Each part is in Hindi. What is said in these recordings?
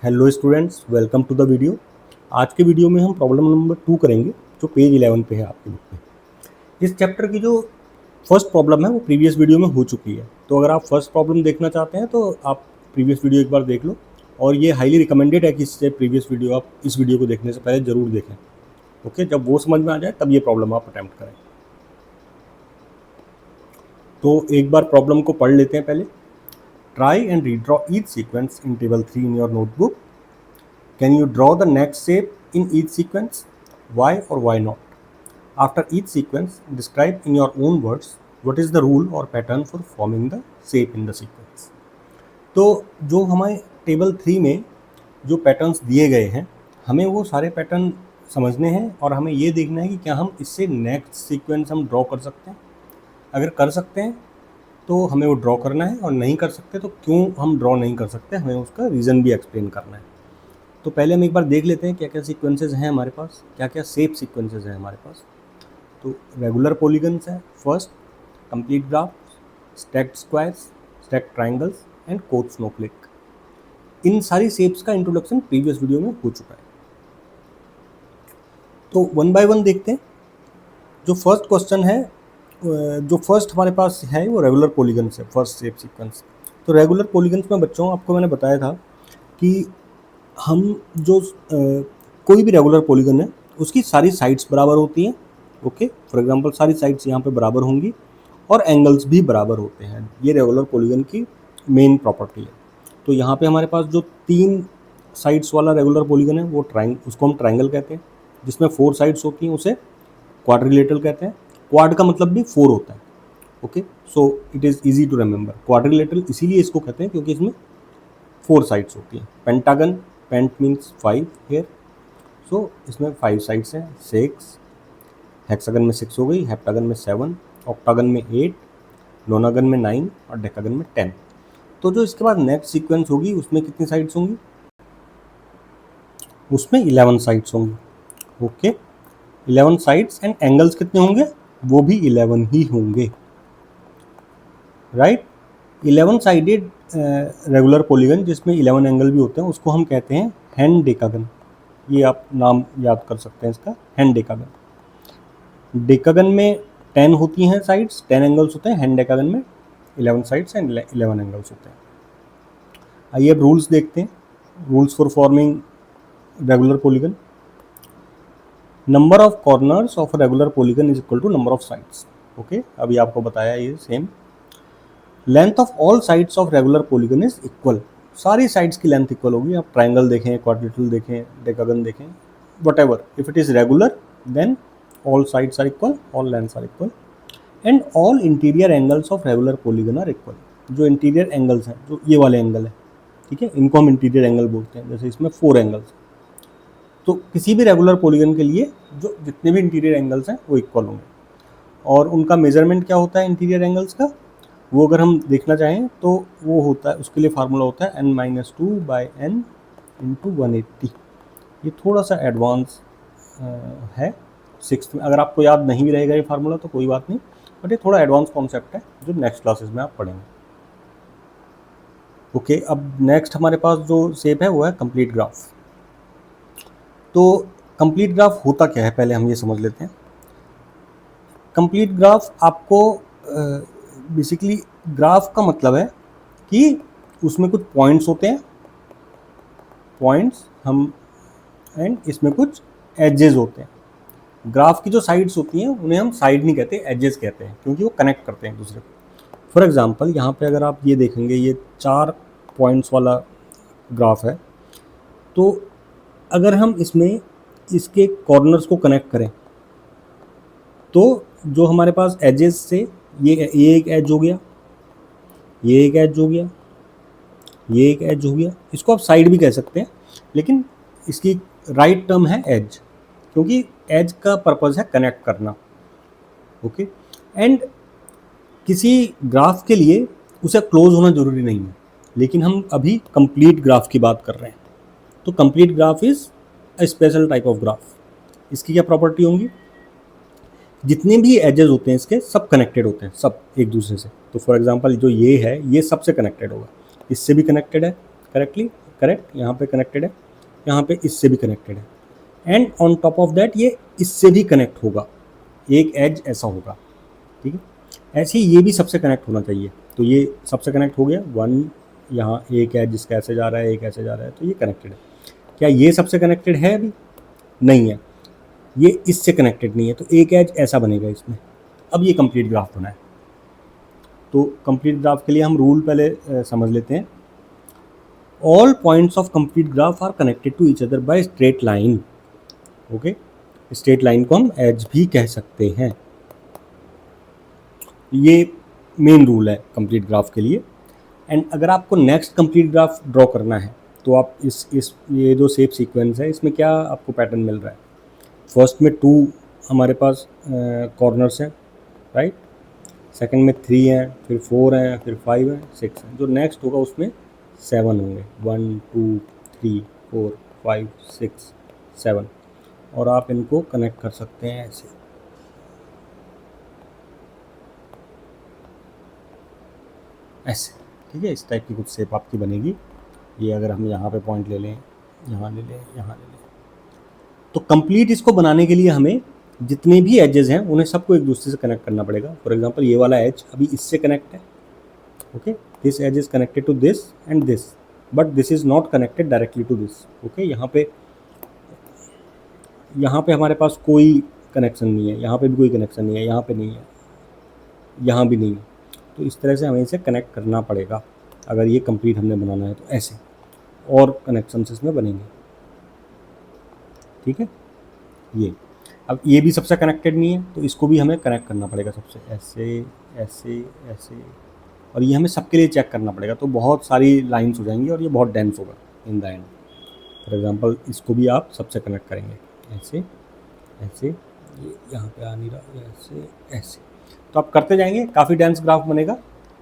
Hello students, welcome to the video. आज के वीडियो में हम प्रॉब्लम नंबर 2 करेंगे जो पेज 11 पे है आपके बुक में। इस चैप्टर की जो फर्स्ट प्रॉब्लम है वो प्रीवियस वीडियो में हो चुकी है, तो अगर आप फर्स्ट प्रॉब्लम देखना चाहते हैं तो आप प्रीवियस वीडियो एक बार देख लो। और ये हाईली रिकमेंडेड है कि इससे प्रीवियस वीडियो आप इस वीडियो को देखने से पहले ज़रूर देखें। ओके, जब वो समझ में आ जाए तब ये प्रॉब्लम आप अटैम्प्ट करें। तो एक बार प्रॉब्लम को पढ़ लेते हैं पहले। Try and redraw each sequence in table 3 in your notebook. Can you draw the next shape in each sequence? Why or why not? After each sequence, describe in your own words what is the rule or pattern for forming the shape in the sequence. तो जो हमें टेबल 3 में जो पैटर्न्स दिए गए हैं, हमें वो सारे पैटर्न समझने हैं और हमें ये देखना है कि क्या हम इससे नेक्स्ट सीक्वेंस हम ड्रॉ कर सकते हैं। अगर कर सकते हैं तो हमें वो ड्रॉ करना है, और नहीं कर सकते तो क्यों हम ड्रॉ नहीं कर सकते, हमें उसका रीज़न भी एक्सप्लेन करना है। तो पहले हम एक बार देख लेते हैं क्या क्या सीक्वेंसेस हैं हमारे पास, क्या क्या शेप सीक्वेंसेस हैं हमारे पास। तो रेगुलर पॉलीगन्स है first, complete graph, stacked squares, stacked triangles and Koch snowflake. इन सारी शेप्स का इंट्रोडक्शन प्रीवियस वीडियो में हो चुका है। तो वन बाय वन देखते हैं। जो फर्स्ट क्वेश्चन है, जो फर्स्ट हमारे पास है वो रेगुलर पॉलीगन्स है, फर्स्ट शेप सीक्वेंस। तो रेगुलर पॉलीगन्स में बच्चों आपको मैंने बताया था कि हम जो कोई भी रेगुलर पॉलीगन है उसकी सारी साइड्स बराबर होती हैं। ओके, फॉर एग्जांपल सारी साइड्स यहाँ पे बराबर होंगी और एंगल्स भी बराबर होते हैं। ये रेगुलर पॉलीगन की मेन प्रॉपर्टी है। तो यहाँ पे हमारे पास जो 3 साइड्स वाला रेगुलर पॉलीगन है वो उसको हम ट्राइंगल कहते हैं। जिसमें 4 साइड्स होती हैं उसे क्वाड्रिलेटरल कहते हैं। क्वाड का मतलब भी 4 होता है। Okay, so it is easy to remember. Quadrilateral इसीलिए इसको कहते हैं क्योंकि इसमें 4 साइड्स होती हैं। पेंटागन, पेंट मीन्स 5 हेयर, सो इसमें 5 साइड्स हैं। 6, हेक्सागन में 6 हो गई, हेप्टागन में 7, ऑक्टागन में 8, नोनागन में 9 और डेकागन में 10। तो जो इसके बाद नेक्स्ट सीक्वेंस होगी उसमें कितनी साइड्स होंगी? उसमें 11 साइड्स होंगी। ओके, 11 साइड्स एंड एंगल्स कितने होंगे? वो भी 11 ही होंगे, राइट। 11 साइडेड रेगुलर पॉलीगन जिसमें 11 एंगल भी होते हैं उसको हम कहते हैं हेंडेकागन। ये आप नाम याद कर सकते हैं इसका, हेंडेकागन। डेकागन में 10 होती हैं साइड्स, 10 एंगल्स होते हैं। हेंडेकागन में 11 साइड्स एंड 11 एंगल्स होते हैं। आइए अब रूल्स देखते हैं। Rules for forming regular polygon. Number of corners of regular polygon is equal to number of sides. Okay, अभी आपको बताया ये same. Length of all sides of regular polygon is equal. सारी साइड्स की लेंथ इक्वल होगी। आप ट्राइंगल देखें, क्वाड्रिलेटरल देखें, डेकागन देखें, whatever, if it is regular then all sides are equal, all lengths are equal and all interior angles of regular polygon are equal। जो इंटीरियर एंगल्स हैं, जो ये वाले एंगल है, ठीक है, इनको हम इंटीरियर एंगल बोलते हैं। जैसे इसमें 4 एंगल्स, तो किसी भी रेगुलर पॉलीगन के लिए जो जितने भी इंटीरियर एंगल्स हैं वो इक्वल होंगे। और उनका मेजरमेंट क्या होता है इंटीरियर एंगल्स का, वो अगर हम देखना चाहें तो वो होता है, उसके लिए फार्मूला होता है n-2/n × 180। ये थोड़ा सा एडवांस है 6th में। अगर आपको याद नहीं भी रहेगा ये फार्मूला तो कोई बात नहीं, बट ये थोड़ा एडवांस कॉन्सेप्ट है जो नेक्स्ट क्लासेस में आप पढ़ेंगे। ओके, अब नेक्स्ट हमारे पास जो शेप है वो है कंप्लीट ग्राफ। तो कंप्लीट ग्राफ होता क्या है पहले हम ये समझ लेते हैं। कंप्लीट ग्राफ आपको बेसिकली ग्राफ का मतलब है कि उसमें कुछ पॉइंट्स होते हैं, पॉइंट्स हम, एंड इसमें कुछ एजेस होते हैं। ग्राफ की जो साइड्स होती हैं उन्हें हम साइड नहीं कहते, एजेस कहते हैं, क्योंकि वो कनेक्ट करते हैं एक दूसरे को। फॉर एग्जांपल यहाँ पे अगर आप ये देखेंगे, ये 4 पॉइंट्स वाला ग्राफ है। तो अगर हम इसमें इसके कॉर्नर्स को कनेक्ट करें तो जो हमारे पास एजेस से ये एक एज हो गया, ये एक एज हो गया, ये एक एज हो गया। इसको आप साइड भी कह सकते हैं, लेकिन इसकी राइट टर्म है एज, क्योंकि एज का पर्पज़ है कनेक्ट करना। ओके, एंड किसी ग्राफ के लिए उसे क्लोज होना ज़रूरी नहीं है, लेकिन हम अभी कंप्लीट ग्राफ की बात कर रहे हैं। तो complete graph is a special type of graph. इसकी क्या प्रॉपर्टी होंगी? जितने भी एजेस होते हैं इसके सब कनेक्टेड होते हैं, सब एक दूसरे से। तो फॉर एग्जांपल जो ये है ये सबसे कनेक्टेड होगा, इससे भी कनेक्टेड है करेक्टली, करेक्ट, यहाँ पे कनेक्टेड है, यहाँ पे इससे भी कनेक्टेड है, and on top of that ये इससे भी कनेक्ट होगा, एक एज ऐसा होगा, ठीक है। ऐसे ही ये भी सबसे कनेक्ट होना चाहिए, तो ये सबसे कनेक्ट हो गया, वन यहाँ एक एज जिसका ऐसे जा रहा है, एक ऐसे जा रहा है, तो ये कनेक्टेड है। क्या ये सबसे कनेक्टेड है? अभी नहीं है, ये इससे कनेक्टेड नहीं है, तो एक एज ऐसा बनेगा इसमें। अब ये कंप्लीट ग्राफ बना है। तो कंप्लीट ग्राफ के लिए हम रूल पहले समझ लेते हैं। All points of complete graph are connected to each other by straight line. Okay, straight line को हम एज भी कह सकते हैं। ये मेन रूल है कंप्लीट ग्राफ के लिए। एंड अगर आपको नेक्स्ट कंप्लीट ग्राफ ड्रॉ करना है तो आप इस ये जो शेप सीक्वेंस है इसमें क्या आपको पैटर्न मिल रहा है? फर्स्ट में 2 हमारे पास कॉर्नर्स हैं, राइट, सेकंड में 3 हैं, फिर 4 हैं, फिर 5 हैं, 6 हैं। जो नेक्स्ट होगा उसमें 7 होंगे, 1 2 3 4 5 6 7, और आप इनको कनेक्ट कर सकते हैं ऐसे। ऐसे, ठीक है, इस टाइप की कुछ शेप आपकी बनेगी। ये अगर हम यहाँ पे पॉइंट ले लें, यहाँ ले लें, यहाँ ले लें, तो कंप्लीट इसको बनाने के लिए हमें जितने भी एजेस हैं उन्हें सबको एक दूसरे से कनेक्ट करना पड़ेगा। फॉर एग्जांपल ये वाला एज अभी इससे कनेक्ट है, okay, this edge is connected to this and this, but this is not connected directly to this. Okay, यहाँ पे हमारे पास कोई कनेक्शन नहीं है, यहाँ पे भी कोई कनेक्शन नहीं है, यहाँ पे नहीं है, यहाँ भी नहीं है। तो इस तरह से हमें इसे कनेक्ट करना पड़ेगा अगर ये कंप्लीट हमने बनाना है, तो ऐसे और कनेक्शंस इसमें बनेंगे, ठीक है। ये अब ये भी सबसे कनेक्टेड नहीं है, तो इसको भी हमें कनेक्ट करना पड़ेगा सबसे, ऐसे ऐसे ऐसे, और ये हमें सबके लिए चेक करना पड़ेगा। तो बहुत सारी लाइंस हो जाएंगी और ये बहुत डेंस होगा in the end. For example इसको भी आप सबसे कनेक्ट करेंगे, ऐसे ऐसे, ये यहाँ पे आ नहीं रहा, ऐसे ऐसे, तो आप करते जाएंगे, काफ़ी डेंस ग्राफ बनेगा।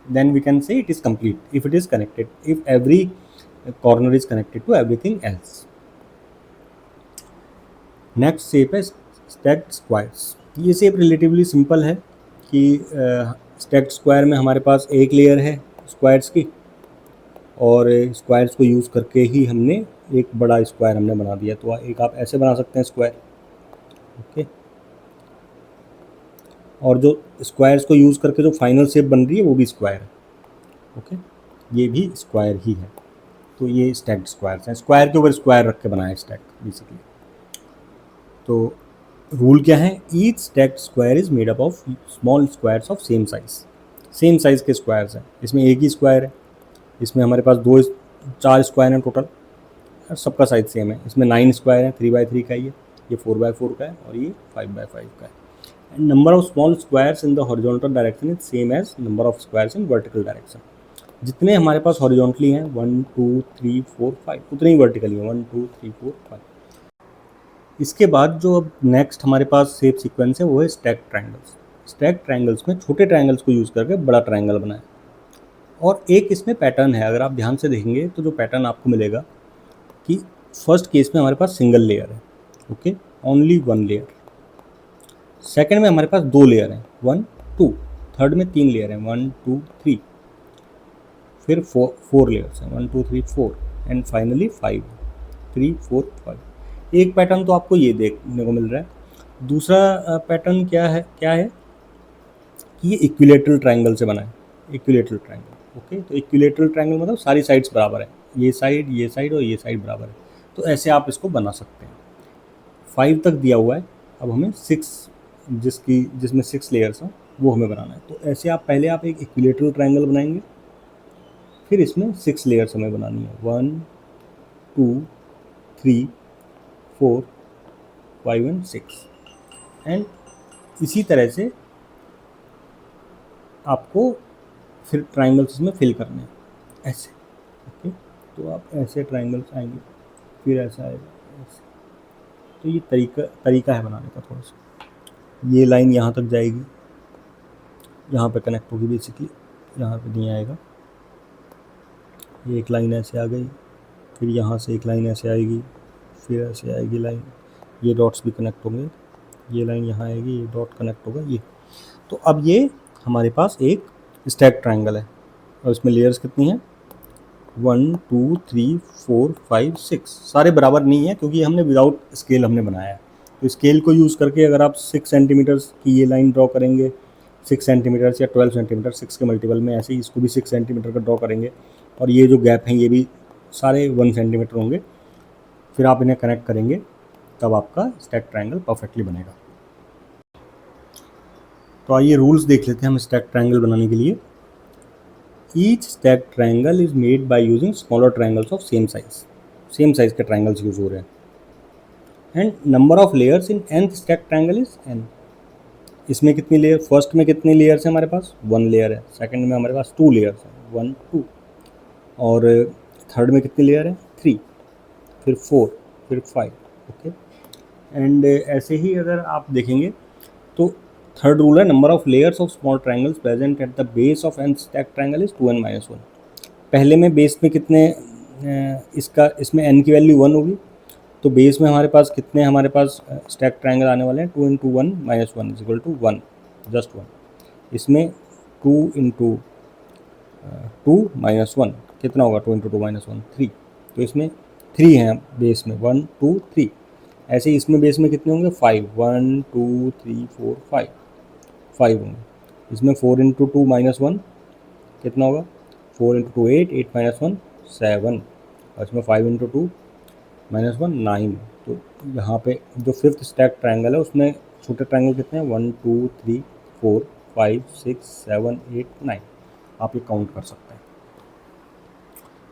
Then we can say it is complete if it is connected, if every corner is connected to everything else. Next shape है स्टैक्ड स्क्वायर्स। ये शेप रिलेटिवली सिंपल है कि स्टैक्ड स्क्वायर में हमारे पास एक लेयर है स्क्वायर्स की, और स्क्वायर्स को यूज़ करके ही हमने एक बड़ा स्क्वायर हमने बना दिया। तो एक आप ऐसे बना सकते हैं स्क्वायर, ओके, और जो स्क्वायर्स को यूज़ करके जो फाइनल शेप बन रही है वो भी स्क्वायर है, ओके, ये भी स्क्वायर ही है। तो ये स्टैक्ड स्क्वायर्स हैं, स्क्वायर के ऊपर स्क्वायर रख के बनाया स्टैक बेसिकली। तो रूल क्या है? Each stacked square is made up of small squares of same size के स्क्वायर्स हैं। इसमें एक ही स्क्वायर है, इसमें हमारे पास 4 स्क्वायर हैं टोटल, सबका साइज सेम है। इसमें 9 स्क्वायर हैं, 3x3 का ये 4x4 का है, और ये 5x5 का है। And number of small squares in the horizontal direction is same as number of squares in vertical direction. जितने हमारे पास हॉरिजॉन्टली हैं 1 2 3 4 5, उतने ही वर्टिकली हैं 1 2 3 4 5। इसके बाद जो अब नेक्स्ट हमारे पास शेप सीक्वेंस है वो है स्टैक ट्रायंगल्स। स्टैक ट्रायंगल्स में छोटे ट्रायंगल्स को यूज़ करके बड़ा ट्रायंगल बनाए। और एक इसमें पैटर्न है, अगर आप ध्यान से देखेंगे तो जो पैटर्न आपको मिलेगा कि फर्स्ट केस में हमारे पास सिंगल लेयर है, ओके, ओनली 1 लेयर। सेकंड में हमारे पास 2 लेयर हैं, 1 2, थर्ड में 3 लेयर हैं, 1 2 3, फिर 4 लेयर्स हैं, 1 2 3 4, एंड फाइनली 5 3 4 5। एक पैटर्न तो आपको ये देखने को मिल रहा है। दूसरा पैटर्न क्या है कि ये इक्विलेटरल ट्रायंगल से बना है, इक्विलेटरल ट्रायंगल, ओके। तो इक्विलेटरल ट्रायंगल मतलब सारी साइड्स बराबर है, ये साइड और ये साइड बराबर है। तो ऐसे आप इसको बना सकते हैं। 5 तक दिया हुआ है, अब हमें 6 जिसमें 6 लेयर्स हैं वो हमें बनाना है। तो ऐसे आप पहले एक इक्विलेटरल ट्रायंगल बनाएंगे, फिर इसमें 6 लेयर्स हमें बनानी है, 1 2 3 4 5 एंड 6। एंड इसी तरह से आपको फिर ट्रायंगल्स इसमें फिल करने हैं ऐसे, ओके। तो आप ऐसे ट्रायंगल्स आएंगे, फिर ऐसा आएगा ऐसे। तो ये तरीका है बनाने का थोड़ा सा। ये लाइन यहाँ तक जाएगी, यहाँ पे कनेक्ट होगी बेसिकली, यहाँ पे नहीं आएगा। ये एक लाइन ऐसे आ गई, फिर यहाँ से एक लाइन ऐसे आएगी, फिर ऐसे आएगी लाइन, ये डॉट्स भी कनेक्ट होंगे, ये लाइन यहाँ आएगी, ये डॉट कनेक्ट होगा, ये। तो अब ये हमारे पास एक स्टैक ट्रायंगल है, और इसमें लेयर्स कितनी हैं? 1 2 3 4 5 6 सारे बराबर नहीं है क्योंकि हमने विदाउट स्केल हमने बनाया है। तो स्केल को यूज़ करके अगर आप 6 सेंटीमीटर की ये लाइन ड्रॉ करेंगे 6 सेंटीमीटर या 12 सेंटीमीटर 6 के मल्टीपल में, ऐसे ही इसको भी 6 सेंटीमीटर का ड्रॉ करेंगे और ये जो गैप हैं ये भी सारे 1 सेंटीमीटर होंगे। फिर आप इन्हें कनेक्ट करेंगे तब आपका स्टैक ट्रायंगल परफेक्टली बनेगा। तो आइए रूल्स देख लेते हैं हम स्टैक ट्रायंगल बनाने के लिए। Each stack triangle is made by using smaller triangles of same size के ट्रायंगल्स यूज हो रहे हैं। And number of layers in nth stack triangle is n। इसमें कितनी लेयर, फर्स्ट में कितनी लेयर्स है हमारे पास, 1 लेयर है। सेकंड में हमारे पास 2 लेयर्स हैं, 1 2। और थर्ड में कितनी लेयर है, 3, फिर 4, फिर 5। ओके। एंड ऐसे ही अगर आप देखेंगे तो थर्ड रूल है number of layers of small triangles present at the base of n stack triangle is 2n-1। पहले में बेस में कितने इसमें n की वैल्यू 1 होगी, तो बेस में हमारे पास कितने हमारे पास स्टैक ट्रायंगल आने वाले हैं, 2 × 1 - 1 इज इक्वल टू 1, जस्ट 1। इसमें 2 × 2 - 1 कितना होगा, 2 × 2 - 1 3। तो इसमें 3 हैं बेस में, 1 2 3। ऐसे ही इसमें बेस में कितने होंगे, 5, 1 2 3 4 5 होंगे। इसमें 4 × 2 - 1 कितना होगा, 4 × 2 8, 8 - 1 7। और इसमें 5 × 2 - 1 9। तो यहाँ पे जो फिफ्थ स्टैक ट्रायंगल है उसमें छोटे ट्रायंगल कितने हैं, 1 2 3 4 5 6 7 8 9। आप ये काउंट कर सकते हैं।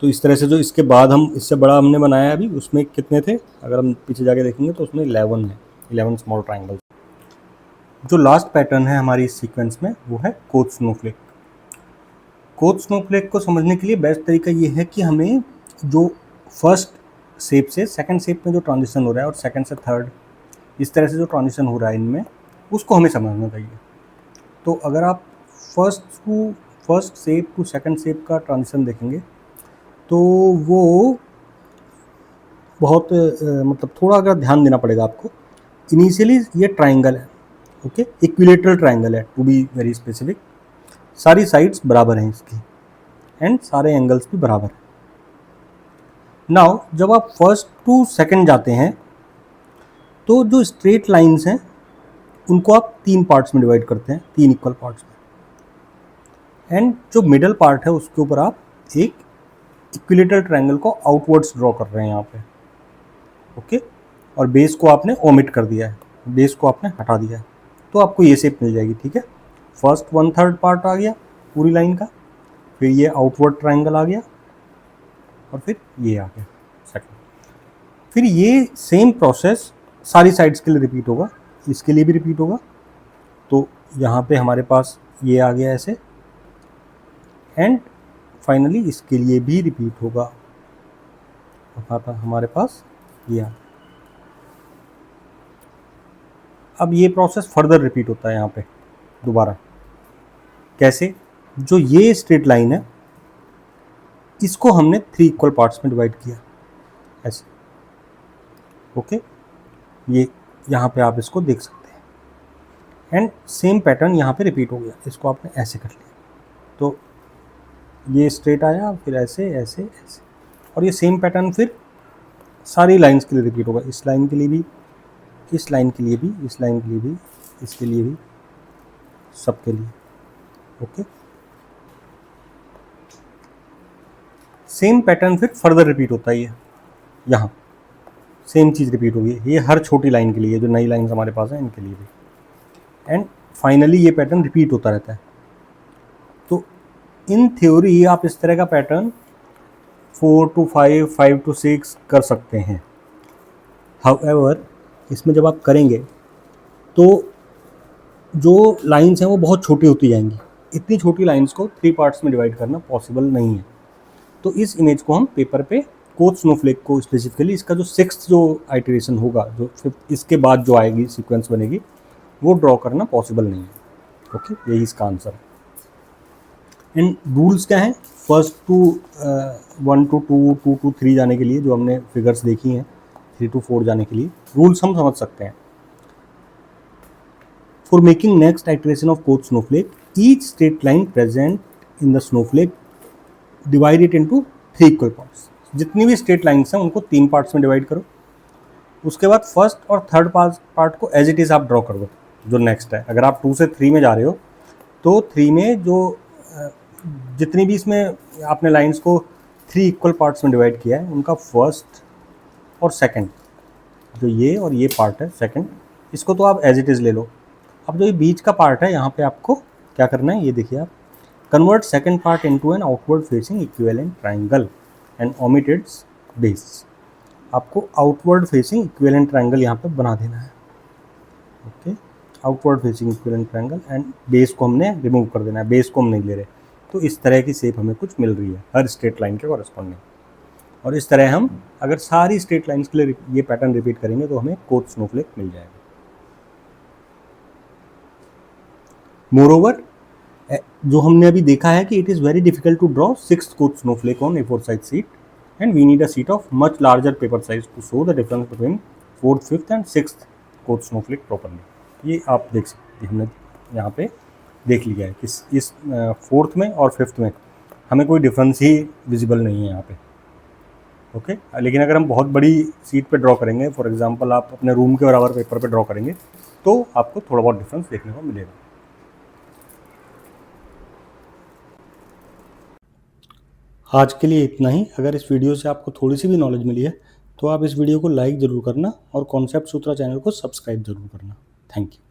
तो इस तरह से जो इसके बाद हम इससे बड़ा हमने बनाया अभी, उसमें कितने थे, अगर हम पीछे जाके देखेंगे तो उसमें 11 है, 11 स्मॉल ट्रायंगल। जो लास्ट पैटर्न है हमारी इस सीक्वेंस में वो है कोच स्नोफ्लेक। कोच स्नोफ्लेक को समझने के लिए बेस्ट तरीका ये है कि हमें जो फर्स्ट शेप से सेकंड शेप में जो ट्रांजिशन हो रहा है और सेकंड से थर्ड इस तरह से जो ट्रांजिशन हो रहा है इनमें, उसको हमें समझना चाहिए। तो अगर आप first shape to second shape का ट्रांजिशन देखेंगे तो वो बहुत मतलब थोड़ा अगर ध्यान देना पड़ेगा आपको। इनिशियली ये ट्राइंगल है, ओके, इक्विलेटरल ट्राइंगल है टू बी वेरी स्पेसिफिक। सारी साइड्स बराबर हैं इसकी एंड सारे एंगल्स भी बराबर हैं। नाउ जब आप फर्स्ट टू सेकंड जाते हैं तो जो स्ट्रेट लाइंस हैं उनको आप 3 पार्ट्स में डिवाइड करते हैं, 3 इक्वल पार्ट्स में। एंड जो मिडल पार्ट है उसके ऊपर आप एक इक्विलेटरल ट्रायंगल को आउटवर्ड्स ड्रॉ कर रहे हैं यहाँ पे, ओके। और बेस को आपने ओमिट कर दिया है, बेस को आपने हटा दिया है, तो आपको ये शेप मिल जाएगी, ठीक है। फर्स्ट 1/3 पार्ट आ गया पूरी लाइन का, फिर ये आउटवर्ड ट्रायंगल आ गया और फिर ये आ गया सेकंड। फिर ये सेम प्रोसेस सारी साइड्स के लिए रिपीट होगा, इसके लिए भी रिपीट होगा। तो यहाँ पे हमारे पास ये आ गया ऐसे, एंड फाइनली इसके लिए भी रिपीट होगा, हमारे पास ये। अब ये प्रोसेस फर्दर रिपीट होता है यहाँ पे दोबारा। कैसे, जो ये स्ट्रेट लाइन है इसको हमने 3 इक्वल पार्ट्स में डिवाइड किया ऐसे, ओके। ये यहाँ पे आप इसको देख सकते हैं एंड सेम पैटर्न यहाँ पे रिपीट हो गया, इसको आपने ऐसे कर लिया। तो ये स्ट्रेट आया, फिर ऐसे ऐसे ऐसे, और ये सेम पैटर्न फिर सारी लाइंस के लिए रिपीट होगा, इस लाइन के लिए भी, इस लाइन के लिए भी, इस लाइन के लिए भी, इसके लिए भी, सबके लिए, ओके। सेम पैटर्न फिर फर्दर रिपीट होता है, ये यहाँ सेम चीज़ रिपीट होगी, ये हर छोटी लाइन के लिए, जो नई लाइन हमारे पास है इनके लिए भी। एंड फाइनली ये पैटर्न रिपीट होता रहता है। तो इन थ्योरी आप इस तरह का पैटर्न 4 to 5, 5 to 6 कर सकते हैं। हाउएवर इसमें जब आप करेंगे तो जो लाइंस हैं वो बहुत छोटी होती जाएंगी, इतनी छोटी लाइंस को 3 पार्ट्स में डिवाइड करना पॉसिबल नहीं है। तो इस इमेज को हम पेपर पे कोच स्नोफ्लेक को स्पेसिफिकली इसका जो 6th जो आइटरेशन होगा, जो 5th इसके बाद जो आएगी सीक्वेंस बनेगी, वो ड्रॉ करना पॉसिबल नहीं है, ओके। यही इसका आंसर है। एंड रूल्स क्या हैं, फर्स्ट टू 1 to 2, 2 to 3 जाने के लिए जो हमने फिगर्स देखी हैं, 3 to 4 जाने के लिए रूल्स हम समझ सकते हैं। For making next iteration of coach Snowflake, each straight line present in the Snowflake divide it into 3 equal parts. जितनी भी स्ट्रेट लाइन्स हैं उनको 3 पार्ट्स में डिवाइड करो। उसके बाद फर्स्ट और थर्ड पार्ट को एज इट इज़ आप ड्रॉ कर दो जो नेक्स्ट है। अगर आप 2 से 3 में जा रहे हो तो 3 में जो जितनी भी इसमें आपने लाइन्स को 3 इक्वल पार्ट्स में डिवाइड किया है उनका फर्स्ट और सेकंड, जो ये और ये पार्ट है सेकंड, इसको तो आप एज इट इज़ ले लो। अब जो ये बीच का पार्ट है यहाँ पे आपको क्या करना है, ये देखिए आप, convert second part into an outward facing equivalent triangle and omit its base. आपको आउटवर्ड फेसिंग इक्विवेलेंट ट्रायंगल यहाँ पे बना देना है। Okay, outward facing equivalent triangle and base को हमने रिमूव कर देना है, बेस को हम नहीं ले रहे। तो इस तरह की शेप हमें कुछ मिल रही है हर स्ट्रेट लाइन के कॉरेस्पॉन्डिंग। और इस तरह हम अगर सारी स्ट्रेट लाइन्स के लिए ये पैटर्न रिपीट करेंगे तो हमें कोट स्नोफ्लेक मिल जाएगा। मोरओवर, जो हमने अभी देखा है कि it is very difficult to draw 6th Koch snowflake on A4 size sheet and we need a sheet of much larger paper size to show the difference between 4th, 5th and 6th Koch snowflake properly. ये आप देख सकते हैं, हमने यहाँ पे देख लिया है कि इस 4th में और 5th में हमें कोई डिफरेंस ही विजिबल नहीं है यहाँ पे। ओके, लेकिन अगर हम बहुत बड़ी शीट पे ड्रॉ करेंगे, फॉर एग्जांपल आप अपने रूम के बराबर पेपर पे ड्रॉ करेंगे, तो आपको थोड़ा बहुत डिफरेंस देखने को मिलेगा। आज के लिए इतना ही। अगर इस वीडियो से आपको थोड़ी सी भी नॉलेज मिली है तो आप इस वीडियो को लाइक ज़रूर करना और कॉन्सेप्ट सूत्रा चैनल को सब्सक्राइब ज़रूर करना। Thank you.